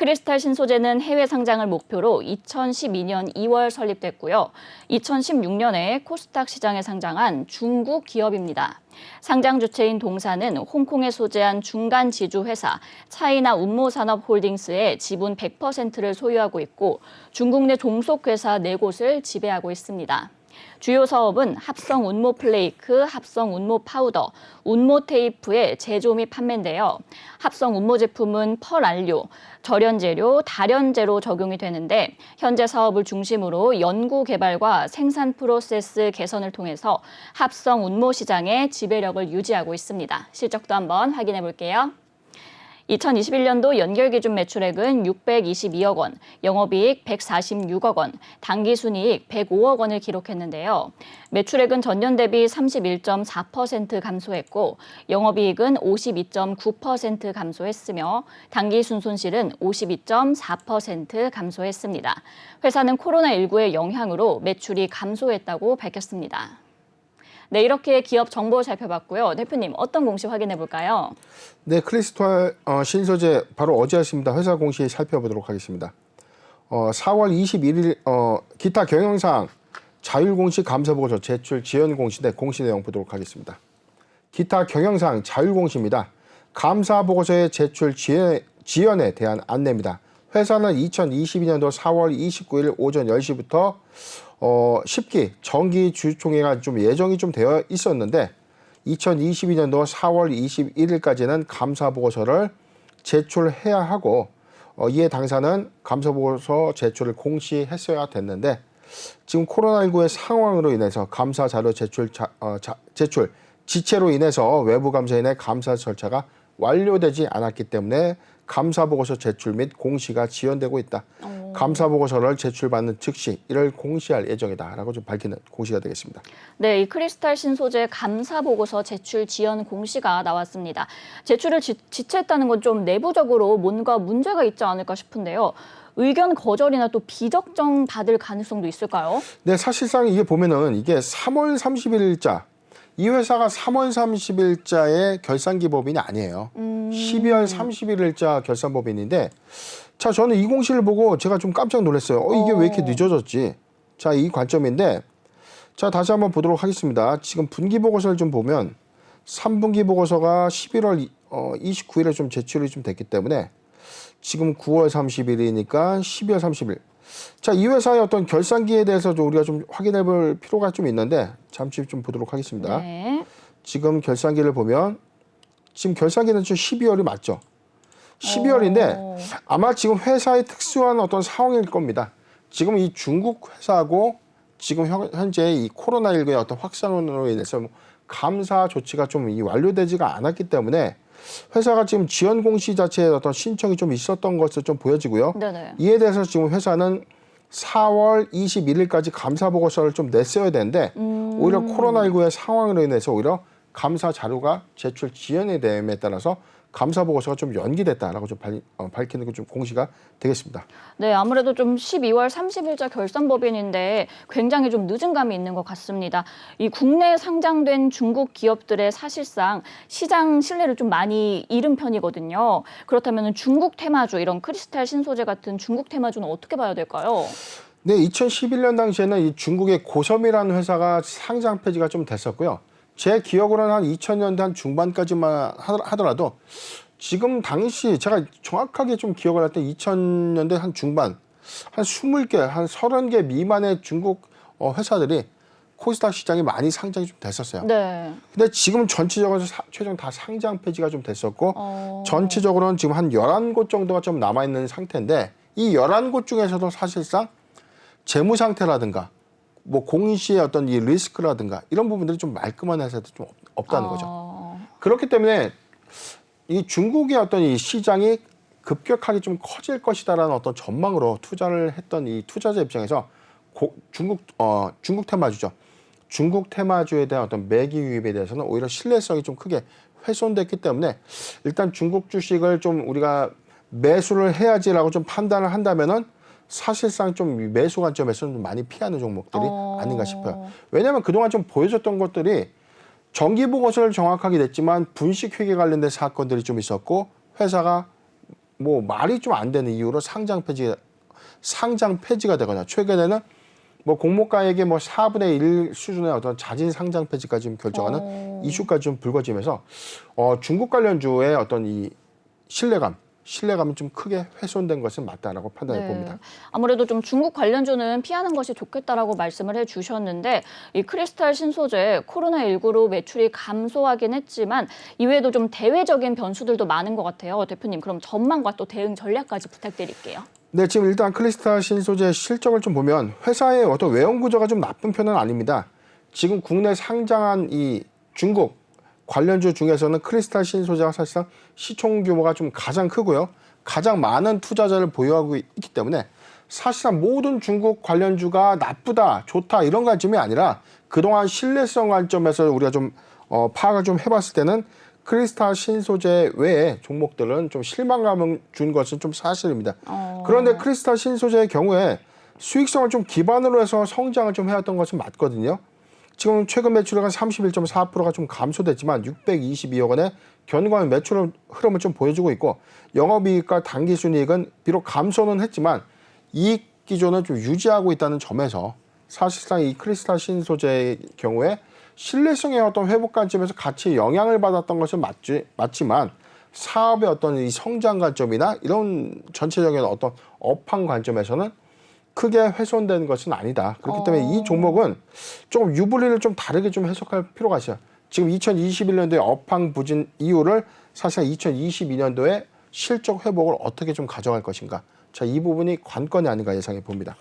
크리스탈 신소재는 해외 상장을 목표로 2012년 2월 설립됐고요. 2016년에 코스닥 시장에 상장한 중국 기업입니다. 상장 주체인 동사는 홍콩에 소재한 중간 지주 회사 차이나 운모산업홀딩스의 지분 100%를 소유하고 있고 중국 내 종속회사 4곳을 지배하고 있습니다. 주요 사업은 합성 운모 플레이크, 합성 운모 파우더, 운모 테이프의 제조 및 판매인데요. 합성 운모 제품은 펄안료, 절연재료, 다련재로 적용이 되는데 현재 사업을 중심으로 연구 개발과 생산 프로세스 개선을 통해서 합성 운모 시장의 지배력을 유지하고 있습니다. 실적도 한번 확인해 볼게요. 2021년도 연결기준 매출액은 622억 원, 영업이익 146억 원, 당기순이익 105억 원을 기록했는데요. 매출액은 전년 대비 31.4% 감소했고 영업이익은 52.9% 감소했으며 당기순손실은 52.4% 감소했습니다. 회사는 코로나19의 영향으로 매출이 감소했다고 밝혔습니다. 네, 이렇게 기업 정보 살펴봤고요. 대표님, 어떤 공시 확인해 볼까요? 네, 크리스탈 신소재 바로 어제 했습니다. 회사 공시 살펴보도록 하겠습니다. 4월 21일 기타 경영상 자율공시 감사보고서 제출 지연 공시인데 공시 내용 보도록 하겠습니다. 기타 경영상 자율공시입니다. 감사보고서의 제출 지연에 대한 안내입니다. 회사는 2022년도 4월 29일 오전 10시부터 10기 정기 주주총회가 예정이 되어 있었는데 2022년도 4월 21일까지는 감사보고서를 제출해야 하고 이에 당사는 감사보고서 제출을 공시했어야 됐는데 지금 코로나19의 상황으로 인해서 감사 자료 제출 지체로 인해서 외부 감사인의 감사 절차가 완료되지 않았기 때문에 감사보고서 제출 및 공시가 지연되고 있다. 감사보고서를 제출받는 즉시 이를 공시할 예정이다라고 좀 밝히는 공시가 되겠습니다. 네, 이 크리스탈 신소재 감사보고서 제출 지연 공시가 나왔습니다. 제출을 지체했다는 건 좀 내부적으로 뭔가 문제가 있지 않을까 싶은데요. 의견 거절이나 또 비적정 받을 가능성도 있을까요? 네, 사실상 이게 보면은 이게 3월 31일자 이 회사가 3월 30일자의 결산기법인이 아니에요. 12월 31일자 결산법인인데 자, 저는 이 공시를 보고 제가 좀 깜짝 놀랐어요. 이게 왜 이렇게 늦어졌지? 자, 이 관점인데 자, 다시 한번 보도록 하겠습니다. 지금 분기보고서를 좀 보면 3분기 보고서가 11월 29일에 좀 제출이 됐기 때문에 지금 9월 30일이니까 12월 30일. 자, 이 회사의 어떤 결산기에 대해서 우리가 좀 확인해 볼 필요가 좀 있는데 잠시 좀 보도록 하겠습니다. 네. 지금 결산기를 보면 지금 결산기는 좀 12월이 맞죠? 12월인데 아마 지금 회사의 특수한 어떤 상황일 겁니다. 지금 이 중국 회사하고 지금 현재 이 코로나19의 어떤 확산으로 인해서 감사 조치가 완료되지가 않았기 때문에 회사가 지금 지연 공시 자체에 어떤 신청이 있었던 것으로 보여지고요. 네네. 이에 대해서 지금 회사는 4월 21일까지 감사 보고서를 냈어야 되는데 오히려 코로나19의 상황으로 인해서 오히려 감사 자료가 제출 지연이 됨에 따라서 감사 보고서가 연기됐다라고 밝히는 공시가 되겠습니다. 네, 아무래도 12월 30일자 결산법인인데 굉장히 늦은 감이 있는 것 같습니다. 이 국내에 상장된 중국 기업들의 사실상 시장 신뢰를 많이 잃은 편이거든요. 그렇다면 중국 테마주, 이런 크리스탈 신소재 같은 중국 테마주는 어떻게 봐야 될까요? 네, 2011년 당시에는 이 중국의 고섬이라는 회사가 상장 폐지가 됐었고요. 제 기억으로는 한 2000년대 한 중반까지만 하더라도 지금 당시 제가 정확하게 기억을 할 때 2000년대 한 중반 한 20개, 한 30개 미만의 중국 회사들이 코스닥 시장에 많이 상장이 됐었어요. 네. 근데 지금 전체적으로 최종 다 상장 폐지가 됐었고 전체적으로는 지금 한 11곳 정도가 남아있는 상태인데 이 11곳 중에서도 사실상 재무 상태라든가 공시의 어떤 이 리스크라든가 이런 부분들이 말끔한 회사들이 없다는 거죠. 그렇기 때문에 이 중국의 어떤 이 시장이 급격하게 커질 것이다라는 어떤 전망으로 투자를 했던 이 투자자 입장에서 중국 테마주죠. 중국 테마주에 대한 어떤 매기 유입에 대해서는 오히려 신뢰성이 크게 훼손됐기 때문에 일단 중국 주식을 우리가 매수를 해야지라고 판단을 한다면은 사실상 매수 관점에서는 많이 피하는 종목들이 아닌가 싶어요. 왜냐하면 그동안 보여줬던 것들이 정기보고서를 정확하게 냈지만 분식회계 관련된 사건들이 있었고 회사가 뭐 말이 좀 안 되는 이유로 상장 폐지가 되거나 최근에는 뭐 공모가액의 뭐 4분의 1 수준의 어떤 자진 상장 폐지까지 좀 결정하는 이슈까지 좀 불거지면서 중국 관련주의 어떤 이 신뢰감이 좀 크게 훼손된 것은 맞다라고 판단해 봅니다. 아무래도 좀 중국 관련주는 피하는 것이 좋겠다라고 말씀을 해주셨는데 이 크리스탈 신소재 코로나19로 매출이 감소하긴 했지만 이외에도 좀 대외적인 변수들도 많은 것 같아요. 대표님 그럼 전망과 또 대응 전략까지 부탁드릴게요. 네, 지금 일단 크리스탈 신소재 실적을 좀 보면 회사의 어떤 외형 구조가 좀 나쁜 편은 아닙니다. 지금 국내 상장한 이 중국 관련주 중에서는 크리스탈 신소재가 사실상 시총 규모가 좀 가장 크고요. 가장 많은 투자자를 보유하고 있기 때문에 사실상 모든 중국 관련주가 나쁘다, 좋다 이런 관점이 아니라 그동안 신뢰성 관점에서 우리가 좀 파악을 좀 해봤을 때는 크리스탈 신소재 외에 종목들은 좀 실망감을 준 것은 좀 사실입니다. 그런데 크리스탈 신소재의 경우에 수익성을 좀 기반으로 해서 성장을 좀 해왔던 것은 맞거든요. 지금 최근 매출액은 31.4%가 좀 감소됐지만 622억 원의 견고한 매출 흐름을 좀 보여주고 있고 영업이익과 당기순이익은 비록 감소는 했지만 이익 기조는 좀 유지하고 있다는 점에서 사실상 이 크리스탈 신소재의 경우에 신뢰성의 어떤 회복 관점에서 같이 영향을 받았던 것은 맞지만 사업의 어떤 이 성장 관점이나 이런 전체적인 어떤 업황 관점에서는 크게 훼손된 것은 아니다. 그렇기 때문에 이 종목은 조금 유불리를 좀 다르게 좀 해석할 필요가 있어요. 지금 2021년도에 업황 부진 이유를 사실상 2022년도에 실적 회복을 어떻게 좀 가져갈 것인가. 자, 이 부분이 관건이 아닌가 예상해 봅니다.